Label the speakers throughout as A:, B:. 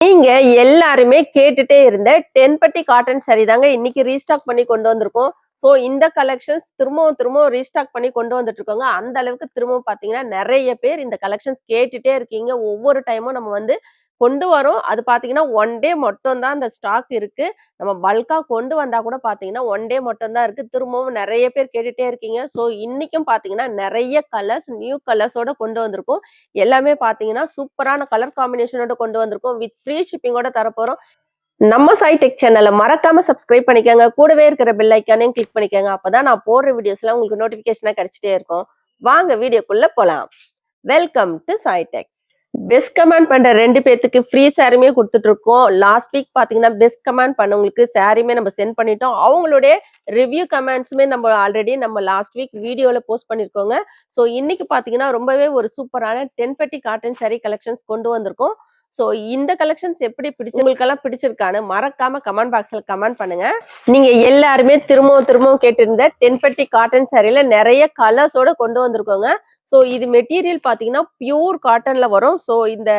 A: நீங்க எல்லாருமே கேட்டுட்டே இருந்த தென்பட்டி காட்டன் சாரி தாங்க இன்னைக்கு ரீஸ்டாக் பண்ணி கொண்டு வந்திருக்கோம். ஸோ இந்த கலெக்ஷன்ஸ் திரும்பவும் ரீஸ்டாக் பண்ணி கொண்டு வந்துட்டு இருக்கோங்க. அந்த அளவுக்கு திரும்பவும் பாத்தீங்கன்னா நிறைய பேர் இந்த கலெக்ஷன்ஸ் கேட்டுட்டே இருக்கீங்க. ஒவ்வொரு டைமும் நம்ம வந்து கொண்டு வரோம். அது பாத்தீங்கன்னா ஒன் டே மட்டும் தான் அந்த ஸ்டாக் இருக்கு. நம்ம பல்கா கொண்டு வந்தா கூட பாத்தீங்கன்னா ஒன் டே மட்டும் தான் இருக்கு. திரும்பவும் நிறைய பேர் கேட்டுட்டே இருக்கீங்க. ஸோ இன்னைக்கும் பாத்தீங்கன்னா நிறைய கலர்ஸ் நியூ கலர்ஸோட கொண்டு வந்திருக்கோம். எல்லாமே பாத்தீங்கன்னா சூப்பரான கலர் காம்பினேஷனோட கொண்டு வந்திருக்கோம். வித் ஃப்ரீ ஷிப்பிங்கோட தரப்போறோம். நம்ம சாய் டெக் சேனலை மறக்காம சப்ஸ்கிரைப் பண்ணிக்கோங்க. கூடவே இருக்கிற பெல் ஐக்கானையும் கிளிக் பண்ணிக்கோங்க. அப்பதான் நான் போடுற வீடியோஸ்லாம் உங்களுக்கு நோட்டிபிகேஷனா கிடைச்சிட்டே இருக்கும். வாங்க வீடியோக்குள்ள போலாம். Welcome to Sai Techs. Best comment பண்ற 2 பேத்துக்கு ஃப்ரீ சாரியுமே கொடுத்துட்டு இருக்கோம். லாஸ்ட் வீக் பாத்தீங்கன்னா பெஸ்ட் கமெண்ட் பண்ணவங்களுக்கு சாரியுமே நம்ம சென்ட் பண்ணிட்டோம். அவங்களுடைய ரிவ்யூ கமெண்ட்ஸுமே நம்ம ஆல்ரெடி நம்ம லாஸ்ட் வீக் வீடியோல போஸ்ட் பண்ணிருக்கோங்க. ஸோ இன்னைக்கு பாத்தீங்கன்னா ரொம்பவே ஒரு சூப்பரான தென்பட்டி காட்டன் சாரி கலெக்ஷன்ஸ் கொண்டு வந்திருக்கோம். ஸோ இந்த கலெக்ஷன்ஸ் எப்படி உங்களுக்கெல்லாம் பிடிச்சிருக்கான்னு மறக்காம கமெண்ட் பாக்ஸ்ல கமெண்ட் பண்ணுங்க. நீங்க எல்லாருமே திரும்பவும் கேட்டிருந்த தென்பட்டி காட்டன் சாரியில நிறைய கலர்ஸோட கொண்டு வந்திருக்கோங்க. ஸோ இது மெட்டீரியல் பாத்தீங்கன்னா பியூர் காட்டன்ல வரும். ஸோ இந்த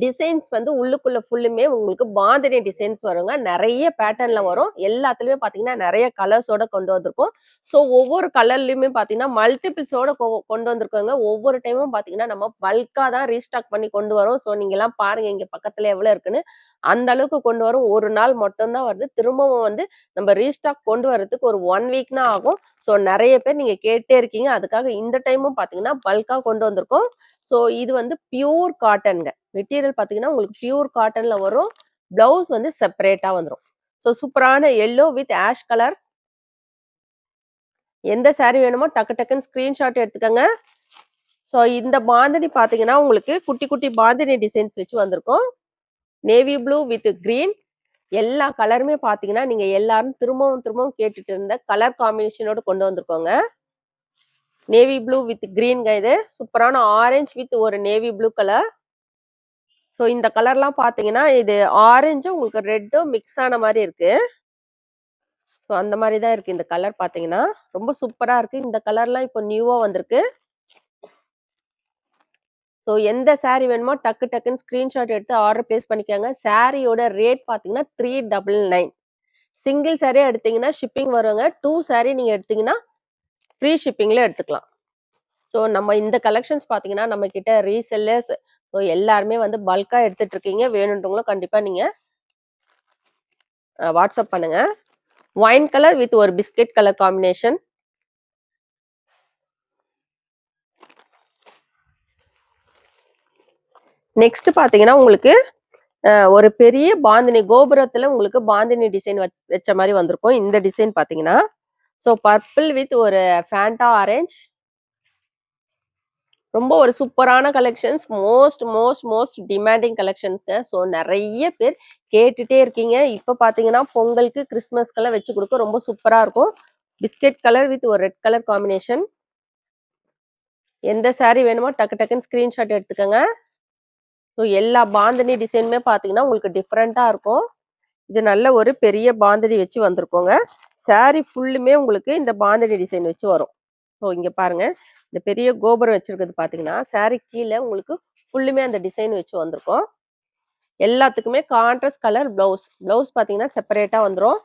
A: டிசைன்ஸ் வந்து உள்ளுக்குள்ள ஃபுல்லுமே உங்களுக்கு பாந்தினி டிசைன்ஸ் வருங்க. நிறைய பேட்டர்ன்ல வரும். எல்லாத்துலயுமே பாத்தீங்கன்னா நிறைய கலர்ஸோட கொண்டு வந்திருக்கோம். ஸோ ஒவ்வொரு கலர்லயுமே பாத்தீங்கன்னா மல்டிபிள்ஸோட கொண்டு வந்திருக்கோங்க. ஒவ்வொரு டைமும் பாத்தீங்கன்னா நம்ம பல்கா தான் ரீஸ்டாக் பண்ணி கொண்டு வரோம். ஸோ நீங்க எல்லாம் பாருங்க இங்க பக்கத்துல எவ்வளவு இருக்குன்னு. அந்த அளவுக்கு கொண்டு வரும். ஒரு நாள் மட்டும்தான் வருது. திரும்பவும் வந்து நம்ம ரீஸ்டாக் கொண்டு வர்றதுக்கு ஒரு 1 வீக்னா ஆகும். ஸோ நிறைய பேர் நீங்க கேட்டே இருக்கீங்க. அதுக்காக இந்த டைமும் பாத்தீங்கன்னா பல்கா கொண்டு வந்திருக்கோம். ஸோ இது வந்து பியூர் காட்டன்ங்க. மெட்டீரியல் பாத்தீங்கன்னா உங்களுக்கு பியூர் காட்டன்ல வரும். பிளவுஸ் வந்து செப்பரேட்டா வந்துடும். ஸோ சூப்பரான எல்லோ வித் ஆஷ் கலர். எந்த சாரி வேணுமோ டக்குன்னு ஸ்கிரீன்ஷாட் எடுத்துக்கோங்க. ஸோ இந்த பாந்தினி பாத்தீங்கன்னா உங்களுக்கு குட்டி குட்டி பாந்தினி டிசைன்ஸ் வச்சு வந்திருக்கும். Navy blue with green. எல்லா கலருமே பாத்தீங்கன்னா நீங்க எல்லாரும் திரும்பவும் கேட்டுட்டு இருந்த கலர் காம்பினேஷனோட கொண்டு வந்திருக்கோங்க. நேவி ப்ளூ வித் கிரீன் இது சூப்பரான ஆரஞ்சு வித் ஒரு நேவி ப்ளூ கலர். ஸோ இந்த கலர்லாம் பாத்தீங்கன்னா இது ஆரஞ்சும் உங்களுக்கு ரெட்டும் மிக்ஸ் ஆன மாதிரி இருக்கு. ஸோ அந்த மாதிரி தான் இருக்கு இந்த கலர் பாத்தீங்கன்னா. ரொம்ப சூப்பரா இருக்கு. இந்த கலர்லாம் இப்போ நியூவா வந்திருக்கு. ஸோ எந்த சாரி வேணுமோ டக்குன்னு ஸ்கிரீன்ஷாட் எடுத்து ஆர்டர் பிளேஸ் பண்ணிக்கோங்க. சாரியோட ரேட் பாத்தீங்கன்னா 399. சிங்கிள் சாரி எடுத்தீங்கன்னா ஷிப்பிங் வருங்க. 2 சாரி நீங்க எடுத்தீங்கன்னா ஃப்ரீ ஷிப்பிங்ல எடுத்துக்கலாம். ஸோ நம்ம இந்த கலெக்ஷன்ஸ் பாத்தீங்கன்னா நம்ம கிட்ட ரீசெல்லர்ஸ் ஸோ எல்லாருமே வந்து பல்கா எடுத்துட்டு இருக்கீங்க. வேணுன்றவங்களும் கண்டிப்பா நீங்க வாட்ஸ்அப் பண்ணுங்க. ஒயின் கலர் வித் ஒரு பிஸ்கெட் கலர் காம்பினேஷன். நெக்ஸ்ட் பாத்தீங்கன்னா உங்களுக்கு ஒரு பெரிய பாந்தினி கோபுரத்துல உங்களுக்கு பாந்தினி டிசைன் வச்ச மாதிரி வந்திருக்கும். இந்த டிசைன் பாத்தீங்கன்னா ஸோ பர்பிள் வித் ஒரு ஃபேண்டா ஆரஞ்ச். ரொம்ப ஒரு சூப்பரான கலெக்ஷன்ஸ். மோஸ்ட் டிமாண்டிங் கலெக்ஷன்ஸ்ங்க. ஸோ நிறைய பேர் கேட்டுட்டே இருக்கீங்க. இப்போ பாத்தீங்கன்னா பொங்கலுக்கு கிறிஸ்மஸ்க்கெல்லாம் வச்சு கொடுக்க ரொம்ப சூப்பரா இருக்கும். பிஸ்கெட் கலர் வித் ஒரு ரெட் கலர் காம்பினேஷன். எந்த சாரி வேணுமோ டக்குன்னு ஸ்கிரீன்ஷாட் எடுத்துக்கோங்க. ஸோ எல்லா பாந்தினி டிசைனுமே பாத்தீங்கன்னா உங்களுக்கு டிஃப்ரெண்டா இருக்கும். இது நல்ல ஒரு பெரிய பாந்தினி வச்சு வந்திருக்கோங்க. சாரி ஃபுல்லுமே உங்களுக்கு இந்த பாந்தினி டிசைன் வச்சு வரும். ஸோ இங்க பாருங்க இந்த பெரிய கோபுரம் வச்சிருக்கிறது பாத்தீங்கன்னா சாரி கீழே உங்களுக்கு ஃபுல்லுமே அந்த டிசைன் வச்சு வந்திருக்கும். எல்லாத்துக்குமே கான்ட்ராஸ்ட் கலர் பிளவுஸ் பாத்தீங்கன்னா செப்பரேட்டா வந்துடும்.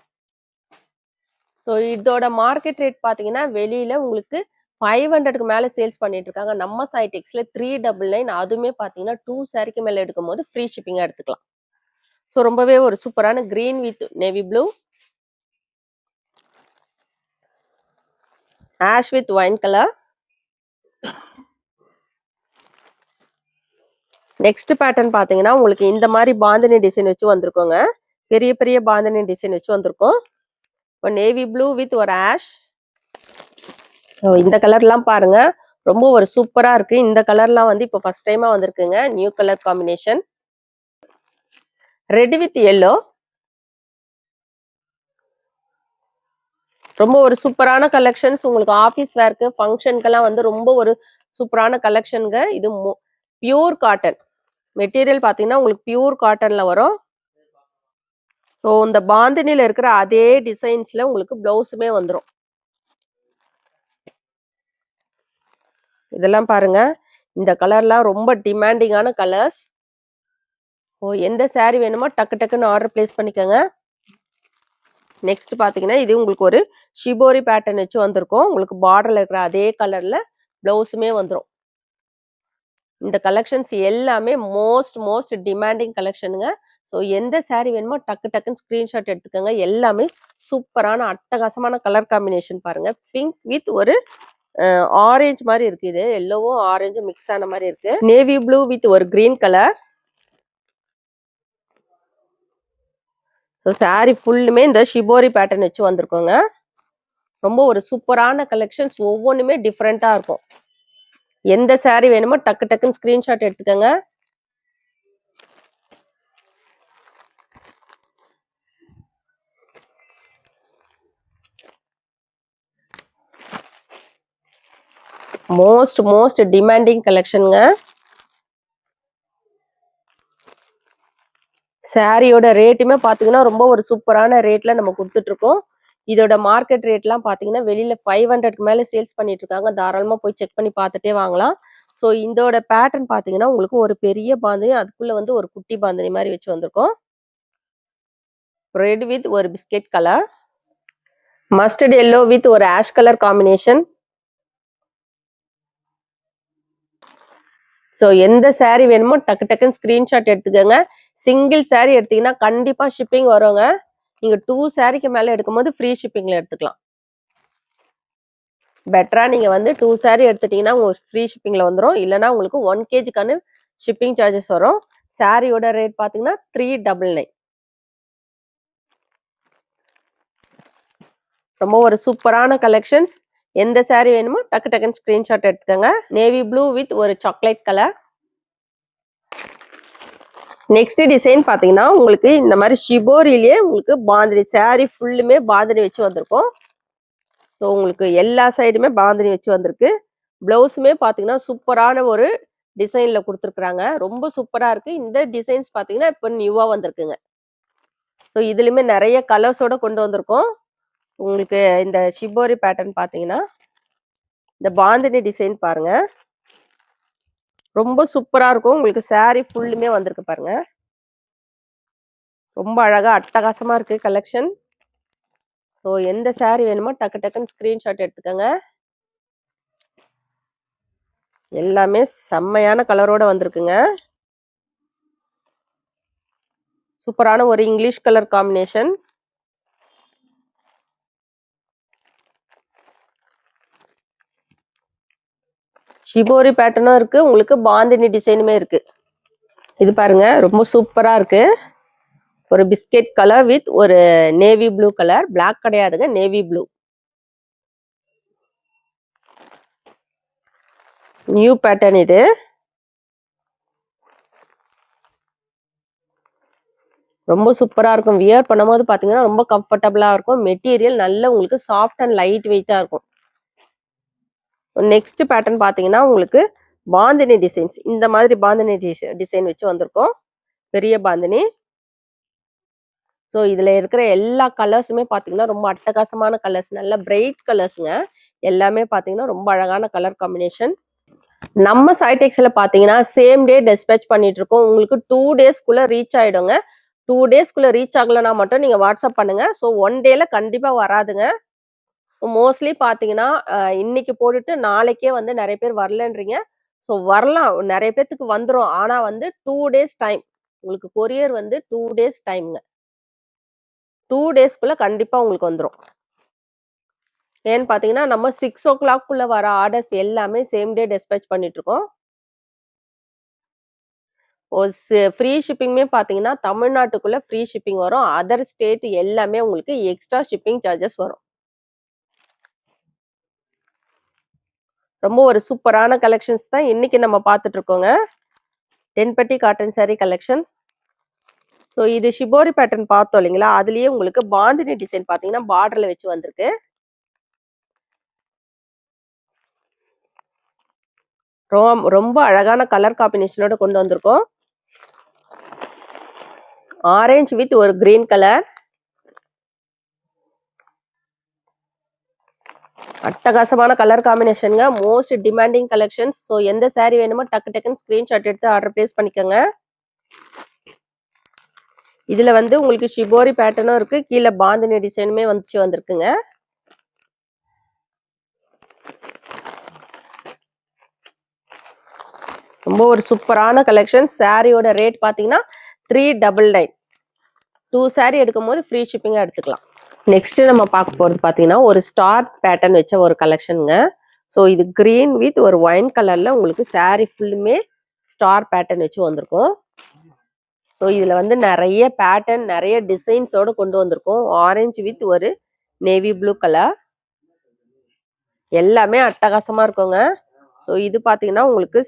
A: ஸோ இதோட மார்க்கெட் ரேட் பாத்தீங்கன்னா வெளியில உங்களுக்கு 500க்கு மேல சேல்ஸ் பண்ணிட்டு இருக்காங்க. நம்ம சாய் டெக்ஸ்ல 399. அதுவுமே பாத்தீங்கன்னா 2 சாரிக்கு மேல எடுக்கும் போது ஃப்ரீ ஷிப்பிங்கா எடுத்துக்கலாம். ஸோ ரொம்பவே ஒரு சூப்பரான green with navy blue, ash with wine colour. Next pattern பாத்தீங்கன்னா உங்களுக்கு இந்த மாதிரி பாந்தினி டிசைன் வச்சு வந்திருக்கோங்க. பெரிய பாந்தினி டிசைன் வச்சு வந்திருக்கோம். இப்போ நேவி ப்ளூ வித் ஒரு ஆஷ். இந்த கலர்லாம் பாருங்க ரொம்ப ஒரு சூப்பரா இருக்கு. இந்த கலர்லாம் வந்து இப்போ ஃபர்ஸ்ட் டைமா வந்திருக்குங்க. New colour combination. Red with yellow. ரொம்ப ஒரு சூப்பரான கலெக்ஷன்ஸ். உங்களுக்கு ஆபீஸ் வேர்க்கு ஃபங்க்ஷனுக்கெல்லாம் வந்து ரொம்ப ஒரு சூப்பரான கலெக்ஷனுங்க. இது பியூர் காட்டன் மெட்டீரியல் பாத்தீங்கன்னா உங்களுக்கு பியூர் காட்டன்ல வரும். ஸோ இந்த பாந்தினில இருக்கிற அதே டிசைன்ஸ்ல உங்களுக்கு பிளவுஸுமே வந்துடும். இதெல்லாம் பாருங்க இந்த கலர்லாம் ரொம்ப டிமாண்டிங்கான கலர்ஸ். எந்த saree வேணுமோ டக்கு டக்குன்னு ஆர்டர் பிளேஸ் பண்ணிக்கோங்க. நெக்ஸ்ட் பாத்தீங்கன்னா இது உங்களுக்கு ஒரு ஷிபோரி பேட்டர்ன் வச்சு வந்திருக்கும். உங்களுக்கு பார்டர்ல இருக்கிற அதே கலர்ல பிளவுஸுமே வந்துரும். இந்த கலெக்ஷன்ஸ் எல்லாமே மோஸ்ட் டிமாண்டிங் கலெக்ஷனுங்க. ஸோ எந்த saree வேணுமோ டக்கு டக்குன்னு ஸ்கிரீன்ஷாட் எடுத்துக்கோங்க. எல்லாமே சூப்பரான அட்டகாசமான கலர் காம்பினேஷன் பாருங்க. பிங்க் வித் ஒரு ஆரஞ்சு மாதிரி இருக்கு. இது எல்லோவும் ஆரஞ்சும் மிக்ஸ் ஆன மாதிரி இருக்கு. நேவி ப்ளூ வித் ஒரு கிரீன் கலர். ஸோ saree ஃபுல்லுமே இந்த ஷிபோரி பேட்டர்ன் வச்சு வந்திருக்கோங்க. ரொம்ப ஒரு சூப்பரான கலெக்ஷன்ஸ், ஒவ்வொன்றுமே டிஃப்ரெண்டா இருக்கும். எந்த saree வேணுமோ டக்கு டக்குன்னு ஸ்கிரீன்ஷாட் எடுத்துக்கோங்க. மோஸ்ட் டிமாண்டிங் கலெக்ஷனுங்க. சாரியோட ரேட்டுமே பாத்தீங்கன்னா ரொம்ப ஒரு சூப்பரான ரேட்ல நம்ம கொடுத்துட்டு இருக்கோம். இதோட மார்க்கெட் ரேட்லாம் பாத்தீங்கன்னா வெளியில 500க்கு மேல சேல்ஸ் பண்ணிட்டு இருக்காங்க. தாராளமா போய் செக் பண்ணி பார்த்துட்டே வாங்கலாம். ஸோ இதோட பேட்டர்ன் பாத்தீங்கன்னா உங்களுக்கு ஒரு பெரிய பாந்தினி, அதுக்குள்ள வந்து ஒரு குட்டி பாந்தினி மாதிரி வச்சு வந்திருக்கோம். ரெட் வித் ஒரு biscuit colour, mustard yellow with ஒரு ஆஷ் கலர் காம்பினேஷன். ஸோ எந்த saree வேணுமோ டக்கு டக்குன்னு ஸ்கிரீன்ஷாட் எடுத்துக்கோங்க. சிங்கிள் saree எடுத்தீங்கன்னா கண்டிப்பா ஷிப்பிங் வருங்க. நீங்க 2 சாரிக்கு மேல எடுக்கும்போது ஃப்ரீ ஷிப்பிங்ல எடுத்துக்கலாம். பெட்டரா நீங்க வந்து 2 saree எடுத்துட்டீங்கன்னா உங்களுக்கு ஃப்ரீ ஷிப்பிங்ல வந்துடும். இல்லைன்னா உங்களுக்கு 1 kgக்கான ஷிப்பிங் சார்ஜஸ் வரும். சாரியோட ரேட் பாத்தீங்கன்னா 399. ரொம்ப ஒரு சூப்பரான கலெக்ஷன்ஸ். எந்த saree வேணுமோ டக்கு டக்குன்னு ஸ்கிரீன்ஷாட் எடுத்துக்கோங்க. நேவி ப்ளூ வித் ஒரு சாக்லேட் கலர். நெக்ஸ்ட் டிசைன் பாத்தீங்கன்னா உங்களுக்கு இந்த மாதிரி ஷிபோரிலேயே உங்களுக்கு பாந்தினி saree ஃபுல்லுமே பாந்தினி வச்சு வந்திருக்கும். ஸோ உங்களுக்கு எல்லா சைடுமே பாந்தினி வச்சு வந்திருக்கு. பிளவுஸுமே பாத்தீங்கன்னா சூப்பரான ஒரு டிசைன்ல கொடுத்துருக்குறாங்க. ரொம்ப சூப்பரா இருக்கு. இந்த டிசைன்ஸ் பாத்தீங்கன்னா இப்போ நியூவா வந்திருக்குங்க. ஸோ இதுலயுமே நிறைய கலர்ஸோட கொண்டு வந்திருக்கோம். உங்களுக்கு இந்த ஷிபோரி பேட்டர்ன் பாத்தீங்கன்னா இந்த பாந்தினி டிசைன் பாருங்க, ரொம்ப சூப்பரா இருக்கும். உங்களுக்கு saree ஃபுல்லுமே வந்திருக்கு பாருங்க. ரொம்ப அழகா அட்டகாசமா இருக்கு கலெக்ஷன். ஸோ எந்த saree வேணுமோ டக்கு டக்குன்னு ஸ்கிரீன்ஷாட் எடுத்துக்கோங்க. எல்லாமே செம்மையான கலரோட வந்திருக்குங்க. சூப்பரான ஒரு இங்கிலீஷ் கலர் காம்பினேஷன். ஷிபோரி பேட்டர்னும் இருக்கு, உங்களுக்கு பாந்தினி டிசைனுமே இருக்கு. இது பாருங்க ரொம்ப சூப்பரா இருக்கு. ஒரு பிஸ்கெட் கலர் வித் ஒரு நேவி ப்ளூ கலர். பிளாக் கிடையாதுங்க, நேவி ப்ளூ. நியூ பேட்டர்ன் இது. ரொம்ப சூப்பரா இருக்கும். வியர் பண்ணும்போது பாத்தீங்கன்னா ரொம்ப கம்ஃபர்டபுளா இருக்கும். மெட்டீரியல் நல்ல உங்களுக்கு சாஃப்ட் அண்ட் லைட் வெயிட்டா இருக்கும். நெக்ஸ்ட் பேட்டர்ன் பாத்தீங்கன்னா உங்களுக்கு பாந்தினி டிசைன்ஸ். இந்த மாதிரி பாந்தினி டிசைன் வச்சு வந்திருக்கோம். பெரிய பாந்தினி. ஸோ இதுல இருக்கிற எல்லா கலர்ஸுமே பாத்தீங்கன்னா ரொம்ப அட்டகாசமான கலர்ஸ், நல்ல பிரைட் கலர்ஸுங்க. எல்லாமே பாத்தீங்கன்னா ரொம்ப அழகான கலர் காம்பினேஷன். நம்ம சைடெக்ஸ்ல பாத்தீங்கன்னா சேம் டே டிஸ்பேச் பண்ணிட்டு இருக்கோம். உங்களுக்கு 2 டேஸ்க்குள்ள ரீச் ஆயிடுங்க. 2 டேஸ்க்குள்ள ரீச் ஆகலனா மட்டும் நீங்க வாட்ஸ்அப் பண்ணுங்க. ஸோ 1 டேல கண்டிப்பா வராதுங்க. மோஸ்ட்லி பாத்தீங்கன்னா இன்னைக்கு போட்டுட்டு நாளைக்கே வந்து நிறைய பேர் வரலன்றீங்க. ஸோ வரலாம், நிறைய பேத்துக்கு வந்துடும். ஆனா வந்து 2 டேஸ் டைம். உங்களுக்கு கொரியர் வந்து 2 டேஸ் டைம்ங்க. 2 டேஸ்க்குள்ள கண்டிப்பா உங்களுக்கு வந்துடும். ஏன்னு பாத்தீங்கன்னா நம்ம 6 o'clock வர ஆர்டர்ஸ் எல்லாமே சேம் டே டிஸ்பேச் பண்ணிட்டு இருக்கோம். ஃப்ரீ ஷிப்பிங்குமே பாத்தீங்கன்னா தமிழ்நாட்டுக்குள்ள ஃப்ரீ ஷிப்பிங் வரும். அதர் ஸ்டேட் எல்லாமே உங்களுக்கு எக்ஸ்ட்ரா ஷிப்பிங் சார்ஜஸ் வரும். ரொம்ப ஒரு சூப்பரான கலெக்ஷன்ஸ் தான் இன்னைக்கு நம்ம பார்த்துட்டு இருக்கோங்க. தென்பட்டி காட்டன் saree கலெக்ஷன்ஸ். ஸோ இது ஷிபோரி பேட்டர்ன் பார்த்தோம் இல்லைங்களா, அதுலயே உங்களுக்கு பாந்தினி டிசைன் பாத்தீங்கன்னா பார்டர்ல வச்சு வந்திருக்கு. ரொம்ப அழகான கலர் காம்பினேஷனோட கொண்டு வந்திருக்கோம். ஆரஞ்சு வித் ஒரு கிரீன் கலர். அட்டகாசமான கலர் காம்பினேஷனுங்க. Most demanding collections. ஸோ எந்த saree வேணுமோ டக்கு டக்குன்னு ஸ்கிரீன்ஷாட் எடுத்து ஆர்டர் பிளேஸ் பண்ணிக்கோங்க. இதுல வந்து உங்களுக்கு ஷிபோரி பேட்டர்னும் இருக்கு, கீழே பாந்தினி டிசைனுமே வந்திருக்குங்க. ரொம்ப ஒரு சூப்பரான கலெக்ஷன். சாரியோட ரேட் பாத்தீங்கன்னா 399. 2 சாரி எடுக்கும் போது ஃப்ரீ ஷிப்பிங்கா எடுத்துக்கலாம். நெக்ஸ்ட் நம்ம பார்க்க போறது பாத்தீங்கன்னா ஒரு ஸ்டார் பேட்டர்ன் வச்ச ஒரு கலெக்ஷனுங்க. ஸோ இது கிரீன் வித் ஒரு ஒயின் கலர்ல உங்களுக்கு சாரி ஃபுல்லுமே ஸ்டார் பேட்டர்ன் வச்சு வந்திருக்கும். ஸோ இதுல வந்து நிறைய பேட்டர்ன் நிறைய டிசைன்ஸோட கொண்டு வந்திருக்கோம். ஆரஞ்சு வித் ஒரு நேவி ப்ளூ கலர், எல்லாமே அட்டகாசமா இருக்குங்க. ஸோ இது பாத்தீங்கன்னா உங்களுக்கு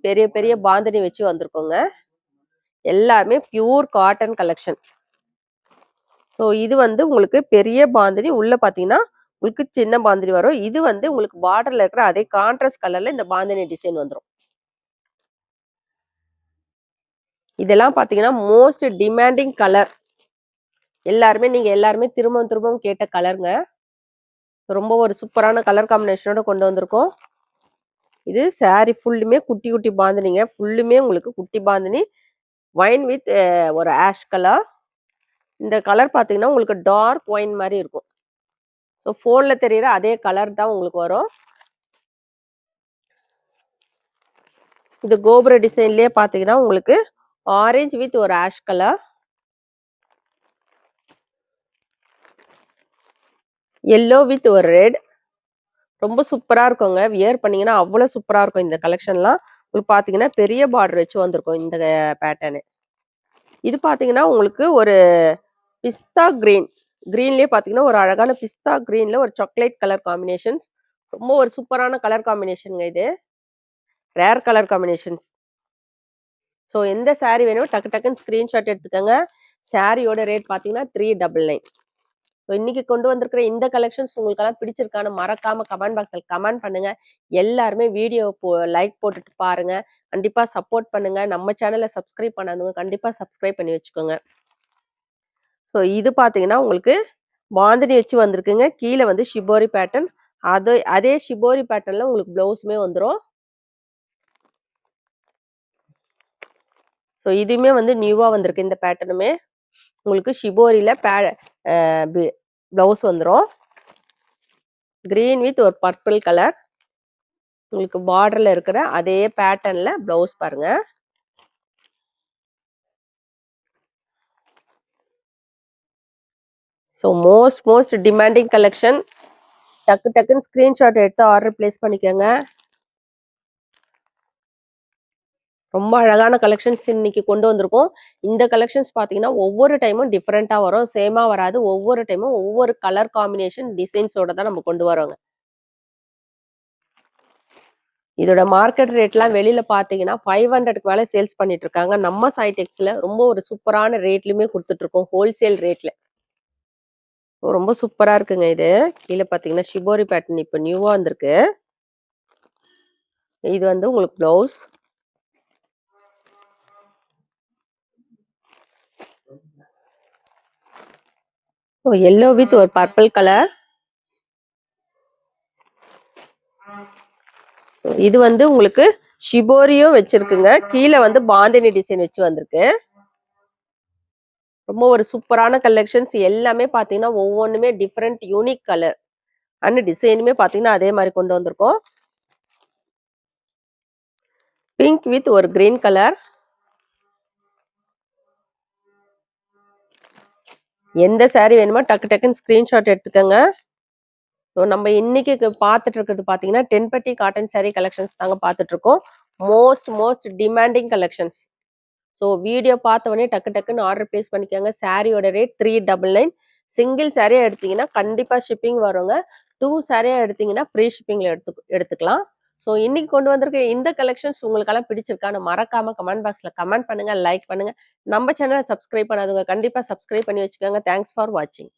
A: பெரிய பெரிய பாந்தினி வச்சு வந்திருக்கோங்க. எல்லாமே பியூர் காட்டன் கலெக்ஷன். ஸோ இது வந்து உங்களுக்கு பெரிய பாந்தினி, உள்ள பாத்தீங்கன்னா உங்களுக்கு சின்ன பாந்தினி வரும். இது வந்து உங்களுக்கு பார்டர்ல இருக்கிற அதே கான்ட்ராஸ்ட் கலர்ல இந்த பாந்தினி டிசைன் வந்துடும். இதெல்லாம் பாத்தீங்கன்னா மோஸ்ட் டிமாண்டிங் கலர். நீங்க எல்லாருமே திரும்பவும் கேட்ட கலருங்க. ரொம்ப ஒரு சூப்பரான கலர் காம்பினேஷனோட கொண்டு வந்திருக்கோம். இது சாரி ஃபுல்லுமே குட்டி குட்டி பாந்தினிங்க. ஃபுல்லுமே உங்களுக்கு குட்டி பாந்தினி, ஒயின் வித் ஒரு ஆஷ் கலர். இந்த கலர் பாத்தீங்கன்னா உங்களுக்கு டார்க் ஒயின் மாதிரி இருக்கும். ஸோ ஃபோன்ல தெரியுற அதே கலர் தான் உங்களுக்கு வரும். இது கோபுர டிசைன்லயே பாத்தீங்கன்னா உங்களுக்கு ஆரஞ்சு வித் ஒரு ஆஷ் கலர், எல்லோ வித் ஒரு ரெட். ரொம்ப சூப்பரா இருக்குங்க. வியர் பண்ணீங்கன்னா அவ்வளவு சூப்பரா இருக்கும். இந்த கலெக்ஷன்லாம் உங்களுக்கு பாத்தீங்கன்னா பெரிய பார்டர் வச்சு வந்திருக்கும் இந்த பேட்டர்னு. இது பாத்தீங்கன்னா உங்களுக்கு ஒரு பிஸ்தா கிரீன், கிரீன்லயே பாத்தீங்கன்னா ஒரு அழகான பிஸ்தா கிரீன்ல ஒரு சாக்லேட் கலர் காம்பினேஷன்ஸ். ரொம்ப ஒரு சூப்பரான கலர் காம்பினேஷனுங்க. இது ரேர் கலர் காம்பினேஷன்ஸ். ஸோ எந்த சாரி வேணும் டக்கு டக்குன்னு ஸ்கிரீன்ஷாட் எடுத்துக்கோங்க. சாரியோட ரேட் பாத்தீங்கன்னா 399. ஸோ இன்னைக்கு கொண்டு வந்திருக்கிற இந்த கலெக்ஷன்ஸ் உங்களுக்கெல்லாம் பிடிச்சிருக்கான்னு மறக்காம கமெண்ட் பாக்ஸில் கமெண்ட் பண்ணுங்க. எல்லாருமே வீடியோ லைக் போட்டுட்டு பாருங்க. கண்டிப்பா சப்போர்ட் பண்ணுங்க. நம்ம சேனலை சப்ஸ்கிரைப் பண்ணாதவங்க கண்டிப்பா சப்ஸ்கிரைப் பண்ணி வச்சுக்கோங்க. ஸோ இது பாத்தீங்கன்னா உங்களுக்கு பாந்தினி வச்சு வந்திருக்குங்க. கீழே வந்து ஷிபோரி பேட்டர்ன். அதே ஷிபோரி பேட்டர்ன்ல உங்களுக்கு பிளவுஸுமே வந்துடும். ஸோ இதுவுமே வந்து நியூவா வந்திருக்கு. இந்த பேட்டர்னுமே உங்களுக்கு ஷிபோரியில பிளவுஸ் வந்துடும். கிரீன் வித் ஒரு பர்பிள் கலர். உங்களுக்கு பார்டர்ல இருக்கிற அதே பேட்டர்ன்ல பிளவுஸ் பாருங்க. So most demanding collection. டக்குன்னு ஸ்கிரீன்ஷாட் எடுத்து ஆர்டர் பிளேஸ் பண்ணிக்கோங்க. ரொம்ப அழகான கலெக்ஷன்ஸ் இன்னைக்கு கொண்டு வந்திருக்கோம். இந்த கலெக்ஷன்ஸ் பாத்தீங்கன்னா ஒவ்வொரு டைமும் டிஃப்ரெண்டா வரும், சேமா வராது. ஒவ்வொரு டைமும் ஒவ்வொரு கலர் காம்பினேஷன் டிசைன்ஸோட தான் நம்ம கொண்டு வரோங்க. இதோட மார்க்கெட் ரேட்லாம் வெளியில பாத்தீங்கன்னா 500க்கு மேல சேல்ஸ் பண்ணிட்டு இருக்காங்க. நம்ம சைடெக்ஸ்ல ரொம்ப ஒரு சூப்பரான ரேட்லயுமே கொடுத்துட்டு இருக்கோம், ஹோல்சேல் ரேட்ல. ரொம்ப சூப்பரா இருக்குங்க. இது கீழே பாத்தீங்கன்னா ஷிபோரி பேட்டர்ன் இப்ப நியூவா வந்திருக்கு. இது வந்து உங்களுக்கு பிளவுஸ். எல்லோ வித் ஒரு பர்பிள் கலர். இது வந்து உங்களுக்கு ஷிபோரியும் வச்சிருக்குங்க. கீழே வந்து பாந்தினி டிசைன் வச்சு வந்திருக்கு. ரொம்ப ஒரு சூப்பரான கலெக்ஷன்ஸ். எல்லாமே பாத்தீங்கன்னா ஒவ்வொன்றுமே டிஃப்ரெண்ட் யூனிக் கலர் அண்ட் டிசைனுமே பாத்தீங்கன்னா அதே மாதிரி கொண்டு வந்திருக்கோம். பிங்க் வித் ஒரு கிரீன் கலர். எந்த சாரி வேணுமோ டக்குன்னு ஸ்கிரீன்ஷாட் எடுத்துக்கோங்க. ஸோ நம்ம இன்னைக்கு பார்த்துட்டு இருக்கிறது பார்த்தீங்கன்னா டென்பட்டி காட்டன் சாரி கலெக்ஷன்ஸ் தாங்க பார்த்துட்டு இருக்கோம். Most demanding collections. So video பார்த்த உடனே டக்குன்னு ஆர்டர் பிளேஸ் பண்ணிக்கோங்க. சாரியோட ரேட் 399. சிங்கிள் சாரியா எடுத்தீங்கன்னா கண்டிப்பா ஷிப்பிங் வருங்க. 2 சாரியா எடுத்தீங்கன்னா ஃப்ரீ ஷிப்பிங்ல எடுத்துக்கலாம். ஸோ இன்னைக்கு கொண்டு வந்திருக்க இந்த கலெக்ஷன்ஸ் உங்களுக்கெல்லாம் பிடிச்சிருக்கான்னு மறக்காம கமெண்ட் பாக்ஸ்ல கமெண்ட் பண்ணுங்க, லைக் பண்ணுங்க. நம்ம சேனலை சப்ஸ்கிரைப் பண்ணாதவங்க கண்டிப்பா சப்ஸ்கிரைப் பண்ணி வச்சுக்கோங்க. தேங்க்ஸ் ஃபார் வாட்சிங்.